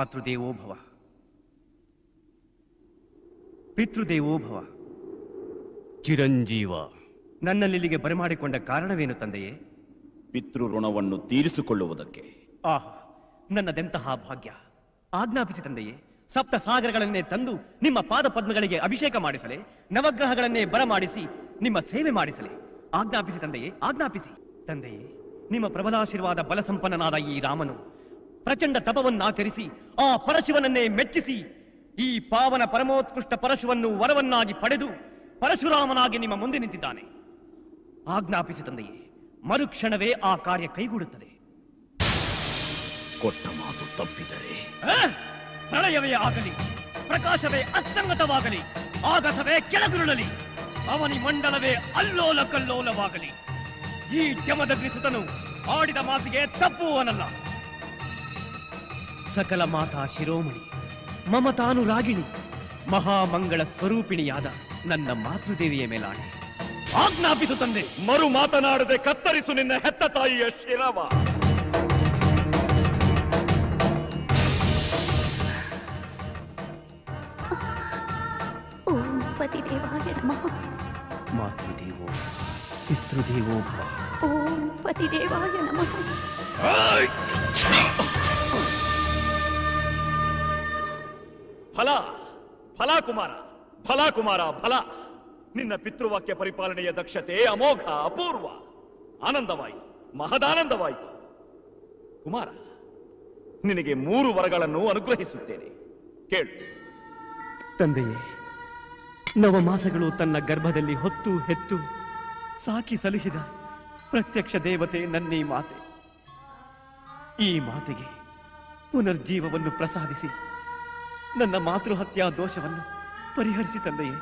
ಮಾತೃದೇವೋ ಭವ, ಪಿತೃದೇವೋ ಭವ. ಚಿರಂಜೀವ. ನನ್ನಲ್ಲಿಗೆ ಬರಮಾಡಿಕೊಂಡ ಕಾರಣವೇನು ತಂದೆಯೇ? ಪಿತೃ ಋಣವನ್ನು ತೀರಿಸಿಕೊಳ್ಳುವುದಕ್ಕೆ. ಆಹಾ, ನನ್ನದೆಂತಹ ಭಾಗ್ಯ! ಆಜ್ಞಾಪಿಸಿ ತಂದೆಯೇ. ಸಪ್ತ ಸಾಗರಗಳನ್ನೇ ತಂದು ನಿಮ್ಮ ಪಾದ ಪದ್ಮಗಳಿಗೆ ಅಭಿಷೇಕ ಮಾಡಿಸಲೆ, ನವಗ್ರಹಗಳನ್ನೇ ಬರಮಾಡಿಸಿ ನಿಮ್ಮ ಸೇವೆ ಮಾಡಿಸಲೆ. ಆಜ್ಞಾಪಿಸಿ ತಂದೆಯೇ, ಆಜ್ಞಾಪಿಸಿ. ತಂದೆಯೇ, ನಿಮ್ಮ ಪ್ರಬಲಾಶೀರ್ವಾದ ಬಲಸಂಪನ್ನನಾದ ಈ ರಾಮನು ಪ್ರಚಂಡ ತಪವನ್ನಾಚರಿಸಿ ಆ ಪರಶುವನನ್ನೇ ಮೆಚ್ಚಿಸಿ ಈ ಪಾವನ ಪರಮೋತ್ಕೃಷ್ಟ ಪರಶುವನ್ನು ವರವನ್ನಾಗಿ ಪಡೆದು ಪರಶುರಾಮನಾಗಿ ನಿಮ್ಮ ಮುಂದೆ ನಿಂತಿದ್ದಾನೆ. ಆಜ್ಞಾಪಿಸಿ ತಂದೆಯೇ, ಮರುಕ್ಷಣವೇ ಆ ಕಾರ್ಯ ಕೈಗೂಡುತ್ತದೆ. ಕೊಟ್ಟ ಮಾತು ತಪ್ಪಿದರೆ ಪ್ರಳಯವೇ ಆಗಲಿ, ಪ್ರಕಾಶವೇ ಅಸ್ತಂಗತವಾಗಲಿ, ಆಗಸವೇ ಕೆಳಗುರುಳಲಿ, ಅವನಿ ಮಂಡಲವೇ ಅಲ್ಲೋಲ ಕಲ್ಲೋಲವಾಗಲಿ, ಈ ಜಮದಗ್ನಿಸುತನು ಆಡಿದ ಮಾತಿಗೆ ತಪ್ಪುವನಲ್ಲ. ಸಕಲ ಮಾತಾ ಶಿರೋಮಣಿ, ಮಮತಾನುರಾಗಿಣಿ, ಮಹಾಮಂಗಳ ಸ್ವರೂಪಿಣಿಯಾದ ನನ್ನ ಮಾತೃದೇವಿಯ ಮೇಲಾಣೆ. ಆಜ್ಞಾಪಿಸು ತಂದೆ. ಮರು ಮಾತನಾಡದೆ ಕತ್ತರಿಸು ನಿನ್ನ ಹೆತ್ತ ತಾಯಿಯ ಶಿರವ. ಓಂ ಪತಿದೇವಾಯ ನಮಃ. ಮಾತೃದೇವೋ ಪಿತೃದೇವೋ ಭವ. ಓಂ ಪತಿದೇವಾಯ ನಮಃ. ಫಲ ಫಲ ಕುಮಾರ, ಫಲ ಕುಮಾರ, ಫಲ. ನಿನ್ನ ಪಿತೃವಾಕ್ಯ ಪರಿಪಾಲನೆಯ ದಕ್ಷತೆ ಅಮೋಘ, ಅಪೂರ್ವ. ಆನಂದವಾಯಿತು, ಮಹದಾನಂದವಾಯಿತು. ಕುಮಾರ, ನಿನಗೆ 3 ವರಗಳನ್ನು ಅನುಗ್ರಹಿಸುತ್ತೇನೆ, ಕೇಳು. ತಂದೆಯೇ, ನವಮಾಸಗಳು ತನ್ನ ಗರ್ಭದಲ್ಲಿ ಹೊತ್ತು ಹೆತ್ತು ಸಾಕಿ ಸಲುಹಿದ ಪ್ರತ್ಯಕ್ಷ ದೇವತೆ ನನ್ನೀ ಮಾತೆ. ಈ ಮಾತೆಗೆ ಪುನರ್ಜೀವವನ್ನು ಪ್ರಸಾದಿಸಿ ನನ್ನ ಮಾತೃಹತ್ಯಾ ದೋಷವನ್ನು ಪರಿಹರಿಸಿ ತಂದೆಯೇ.